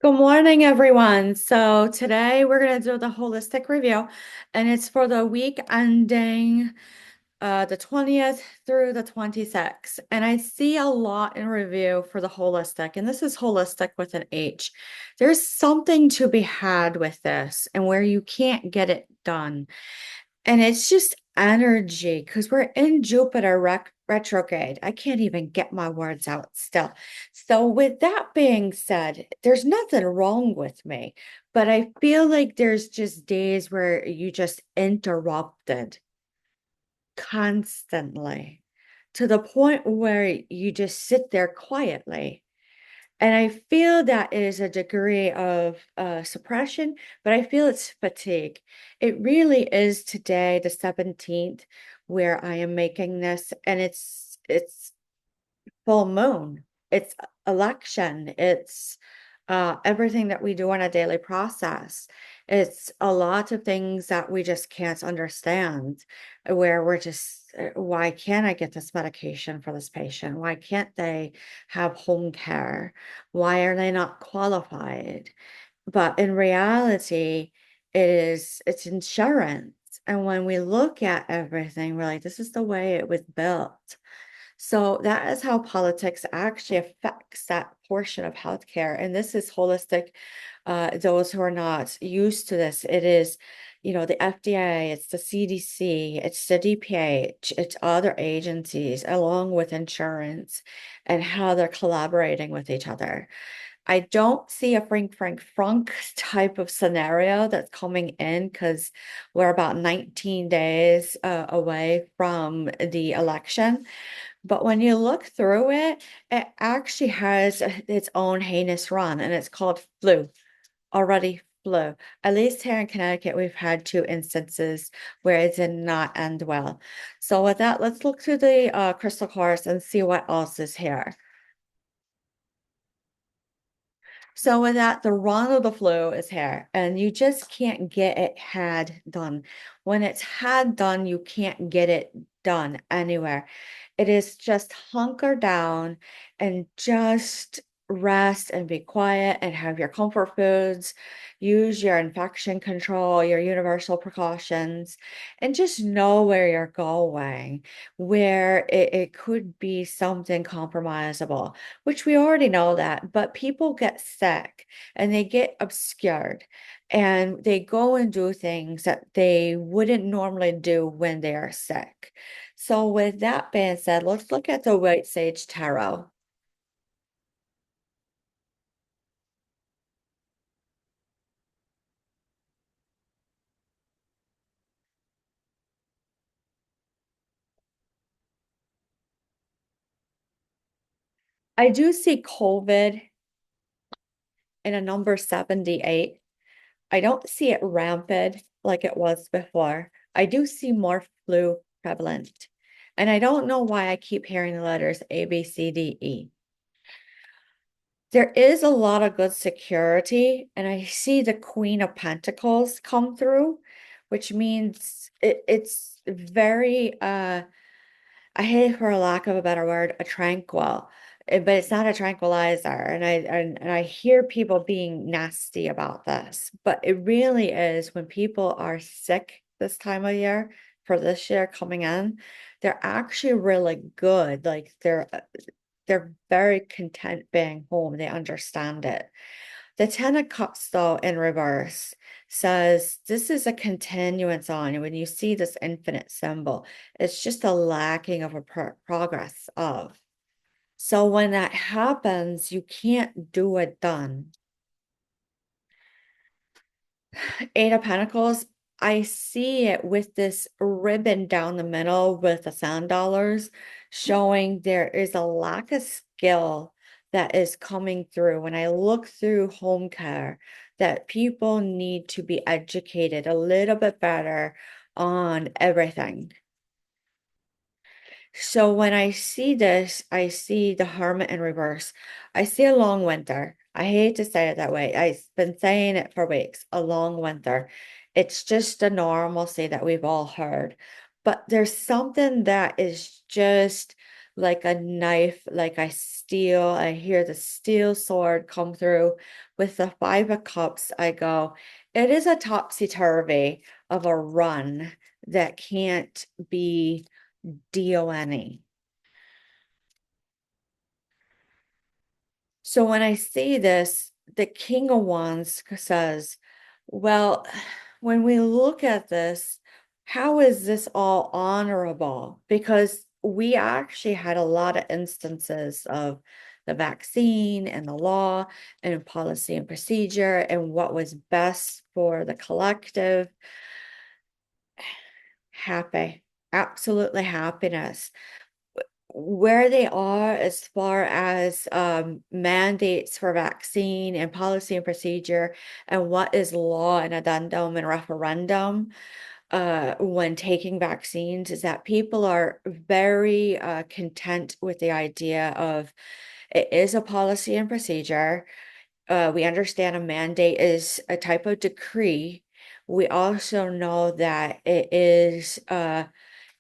Good morning, everyone. So today we're going to do the holistic review, and it's for the week ending the 20th through the 26th. And I see a lot in review for the holistic, and this is holistic with an H. There's something to be had with this, and where you can't get it done. And it's just energy because we're in Jupiter retrograde. I can't even get my words out still. So, with that being said, there's nothing wrong with me, but I feel like there's just days where you just interrupted constantly to the point where you just sit there quietly. And I feel that is a degree of suppression, but I feel it's fatigue. It really is today, the 17th, where I am making this, and it's full moon. It's election. It's everything that we do on a daily process. It's a lot of things that we just can't understand, where we're just, why can't I get this medication for this patient? Why can't they have home care? Why are they not qualified? But in reality, it's insurance. And when we look at everything, we're like, this is the way it was built. So that is how politics actually affects that portion of healthcare. And this is holistic. Those who are not used to this, it is, the FDA, it's the CDC, it's the DPH, it's other agencies, along with insurance and how they're collaborating with each other. I don't see a Frank type of scenario that's coming in because we're about 19 days away from the election. But when you look through it, it actually has its own heinous run, and it's called flu, already flu. At least here in Connecticut, we've had two instances where it did not end well. So with that, let's look through the crystal cards and see what else is here. So with that, the run of the flu is here, and you just can't get it had done. When it's had done, you can't get it done anywhere. It is just hunker down and just rest and be quiet and have your comfort foods, use your infection control, your universal precautions, and just know where you're going, where it could be something compromisable, which we already know that, but people get sick and they get obscured and they go and do things that they wouldn't normally do when they are sick. So, with that being said, let's look at the White Sage Tarot. I do see COVID in a number 78. I don't see it rampant like it was before. I do see more flu prevalent. And I don't know why I keep hearing the letters A, B, C, D, E. There is a lot of good security, and I see the Queen of Pentacles come through, which means it's very I hate for a lack of a better word, a tranquil, but it's not a tranquilizer. And I hear people being nasty about this, but it really is when people are sick this time of year for this year coming in, they're actually really good. Like they're very content being home. They understand it. The Ten of Cups, though, in reverse says this is a continuance on. And when you see this infinite symbol, it's just a lacking of a progress of. So when that happens, you can't do it done. Eight of Pentacles, I see it with this ribbon down the middle with the sand dollars, showing there is a lack of skill that is coming through. When I look through home care, that people need to be educated a little bit better on everything. So when I see this, I see the Hermit in reverse. I see a long winter. I hate to say it that way. I've been saying it for weeks, a long winter. It's just a normalcy that we've all heard. But there's something that is just like a knife, like I hear the steel sword come through. With the Five of Cups, I go, it is a topsy-turvy of a run that can't be done. So when I see this, the King of Wands says, well, when we look at this, how is this all honorable? Because we actually had a lot of instances of the vaccine and the law and policy and procedure and what was best for the collective. Happy, absolutely happiness. Where they are as far as mandates for vaccine and policy and procedure and what is law and addendum and referendum when taking vaccines is that people are very content with the idea of it is a policy and procedure. We understand a mandate is a type of decree. We also know that it is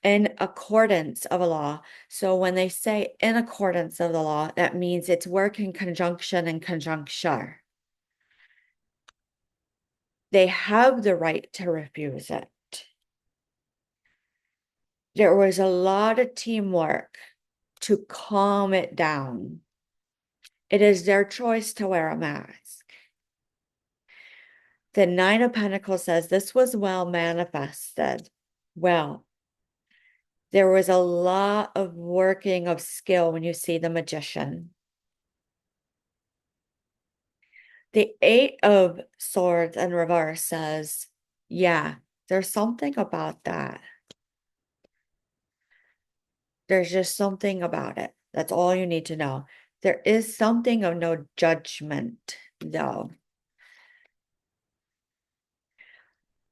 in accordance of a law. So when they say in accordance of the law, that means it's work in conjunction and conjuncture. They have the right to refuse it. There was a lot of teamwork to calm it down. It is their choice to wear a mask. The Nine of Pentacles says this was well manifested. Well, there was a lot of working of skill when you see the Magician. The Eight of Swords in reverse says, yeah, there's something about that. There's just something about it. That's all you need to know. There is something of no judgment, though.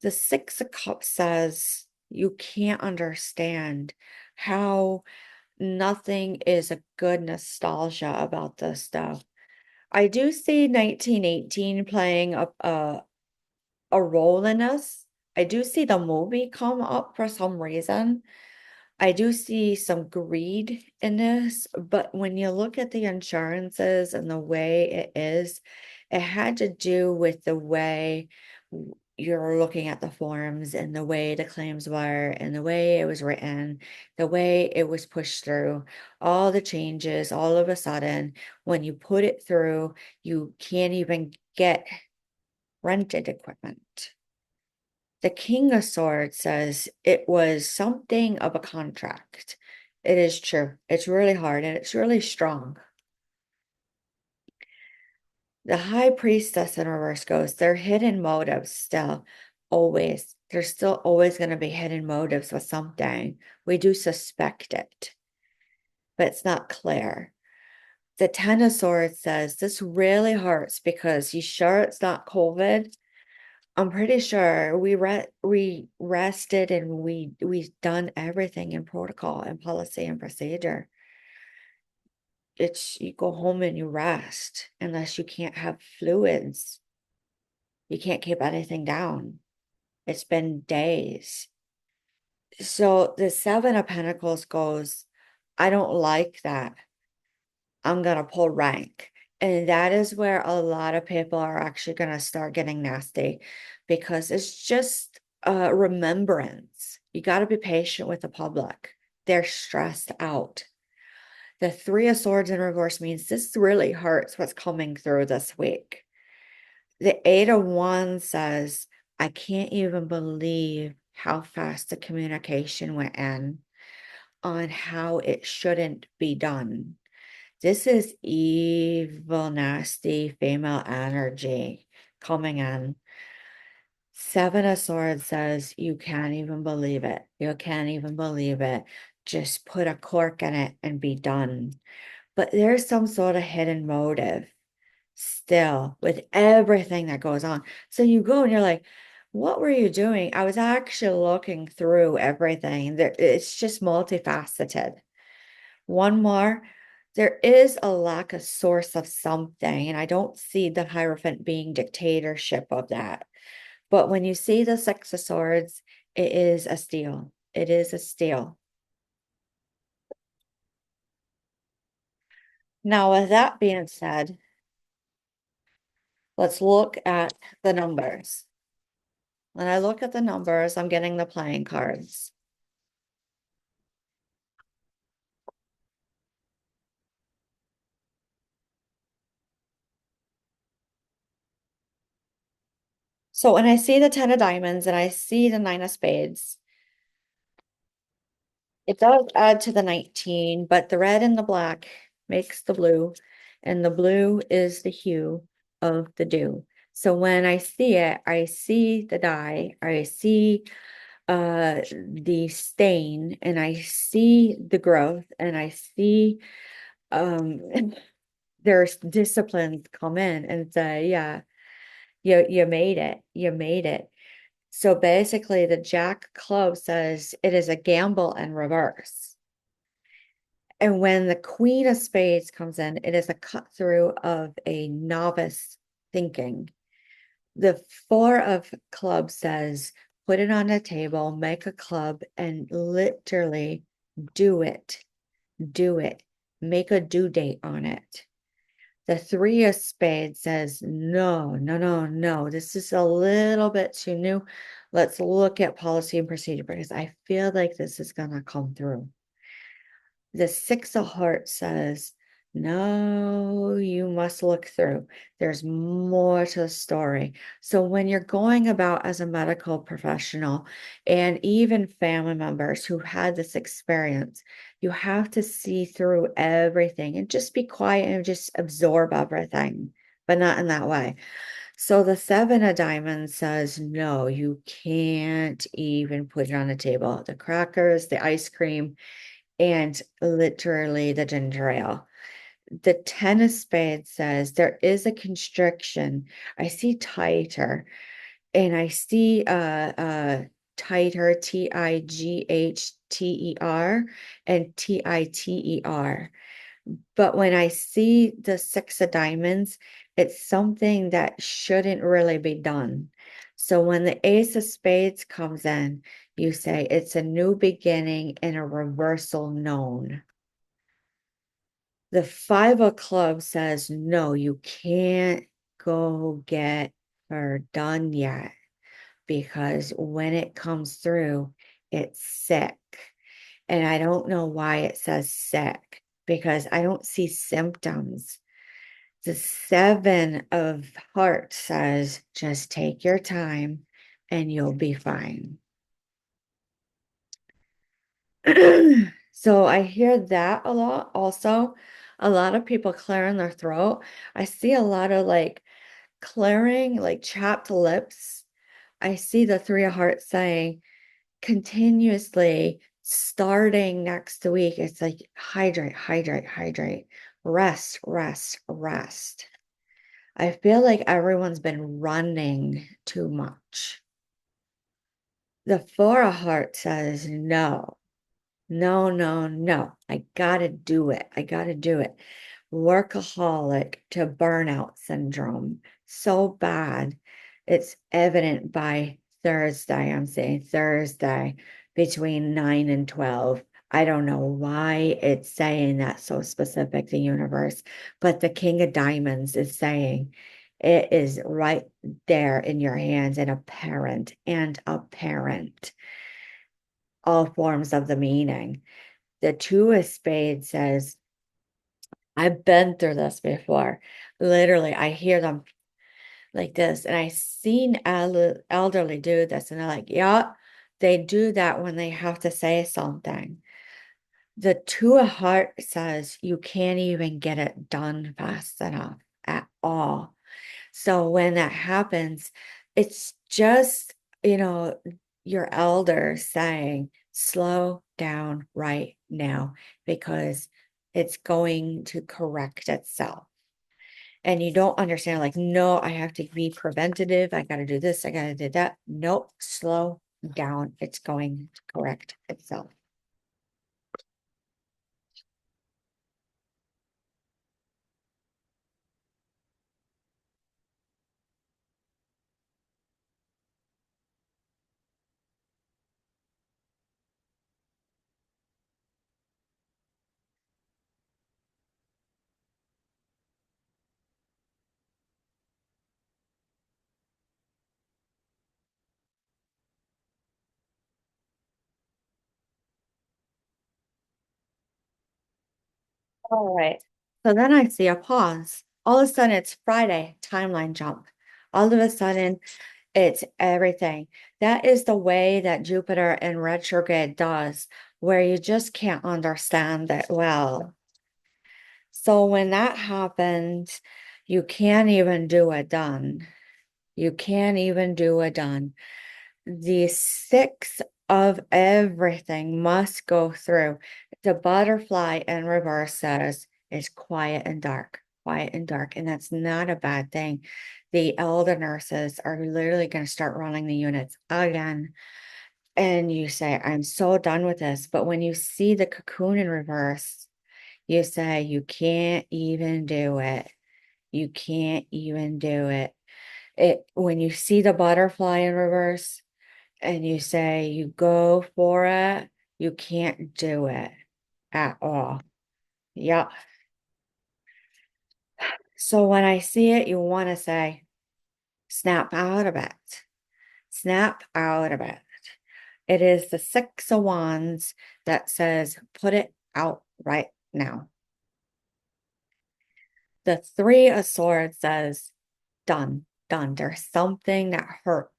The Six of Cups says you can't understand how nothing is a good nostalgia about this stuff. I do see 1918 playing a role in this. I do see the movie come up for some reason. I do see some greed in this, but when you look at the insurances and the way it is, it had to do with the way you're looking at the forms and the way the claims were and the way it was written, the way it was pushed through, all the changes, all of a sudden, when you put it through, you can't even get rented equipment. The King of Swords says it was something of a contract. It is true. It's really hard and it's really strong. The High Priestess in reverse goes, they're hidden motives still, always. There's still always going to be hidden motives with something. We do suspect it, but it's not clear. The Ten of Swords says, this really hurts because you sure it's not COVID? I'm pretty sure we rested and we done everything in protocol and policy and procedure. It's you go home and you rest unless you can't have fluids. You can't keep anything down. It's been days. So the Seven of Pentacles goes, I don't like that. I'm gonna pull rank. And that is where a lot of people are actually gonna start getting nasty because it's just a remembrance. You got to be patient with the public. They're stressed out. The Three of Swords in reverse means this really hurts what's coming through this week. The Eight of Wands says, I can't even believe how fast the communication went in on how it shouldn't be done. This is evil, nasty female energy coming in. Seven of Swords says, you can't even believe it. You can't even believe it. Just put a cork in it and be done. But there's some sort of hidden motive still with everything that goes on. So you go and you're like, what were you doing? I was actually looking through everything. It's just multifaceted. One more, there is a lack of source of something, and I don't see the Hierophant being dictatorship of that. But when you see the Six of Swords, it is a steal. It is a steal. Now, with that being said, let's look at the numbers. When I look at the numbers, I'm getting the playing cards. So when I see the 10 of diamonds and I see the 9 of spades, it does add to the 19, but the red and the black makes the blue, and the blue is the hue of the dew. So when I see it, I see the dye, I see the stain, and I see the growth, and I see um there's disciplines come in and say, yeah, you made it. You made it. So basically, the Jack Club says it is a gamble in reverse. And when the Queen of Spades comes in, it is a cut through of a novice thinking. The Four of Clubs says, put it on the table, make a club, and literally do it. Do it. Make a due date on it. The Three of Spades says, no, no, no, no. This is a little bit too new. Let's look at policy and procedure because I feel like this is going to come through. The Six of Hearts says, no, you must look through. There's more to the story. So when you're going about as a medical professional and even family members who had this experience, you have to see through everything and just be quiet and just absorb everything, but not in that way. So the Seven of Diamonds says, no, you can't even put it on the table. The crackers, the ice cream, and literally the ginger ale. The Ten of Spades says there is a constriction. I see tighter, and I see tighter, Tighther, and Titer. But when I see the Six of Diamonds, it's something that shouldn't really be done. So when the Ace of Spades comes in, you say it's a new beginning and a reversal known. The Five of Clubs says, no, you can't go get her done yet because when it comes through, it's sick. And I don't know why it says sick because I don't see symptoms. The Seven of Hearts says, just take your time and you'll be fine. So I hear that a lot also. A lot of people clearing their throat. I see a lot of like clearing, like chapped lips. I see the Three of Hearts saying continuously starting next week. It's like hydrate, hydrate, hydrate, rest, rest, rest. I feel like everyone's been running too much. The Four of Hearts says no. No, no, no. I gotta do it. I gotta do it. Workaholic to burnout syndrome. So bad. It's evident by Thursday. I'm saying Thursday between 9 and 12. I don't know why it's saying that so specific, the universe, but the King of Diamonds is saying it is right there in your hands and apparent all forms of the meaning. The Two of Spades says, I've been through this before. Literally, I hear them like this, and I seen elderly do this, and they're like, yeah, they do that when they have to say something. The Two of Hearts says you can't even get it done fast enough at all. So when that happens, it's just, your elder saying, slow down right now because it's going to correct itself. And you don't understand, like, no, I have to be preventative. I got to do this. I got to do that. Nope, slow down. It's going to correct itself. All right. So then I see a pause. All of a sudden, it's Friday, timeline jump. All of a sudden, it's everything. That is the way that Jupiter in retrograde does, where you just can't understand it well. So when that happens, you can't even do it done. You can't even do it done. The six of everything must go through. The butterfly in reverse says is quiet and dark, and that's not a bad thing. The elder nurses are literally going to start running the units again. And you say, I'm so done with this. But when you see the cocoon in reverse, you say, you can't even do it. You can't even do it. When you see the butterfly in reverse, and you say you go for it, you can't do it at all. Yeah. So when I see it, you want to say, snap out of it. Snap out of it. It is the Six of Wands that says, put it out right now. The Three of Swords says, done, done. There's something that hurts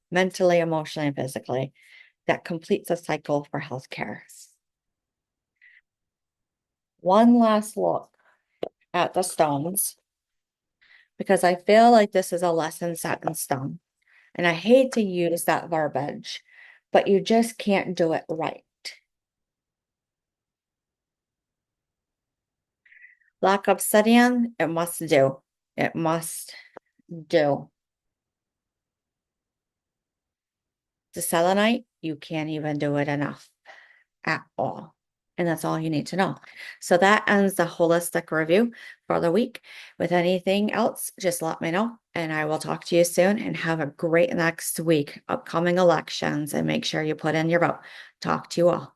mentally, emotionally, and physically that completes a cycle for healthcare. One last look at the stones because I feel like this is a lesson set in stone. And I hate to use that verbiage, but you just can't do it right. Black obsidian, it must do. It must do. The selenite, you can't even do it enough at all. And that's all you need to know. So that ends the holistic review for the week. With anything else, just let me know and I will talk to you soon and have a great next week, upcoming elections, and make sure you put in your vote. Talk to you all.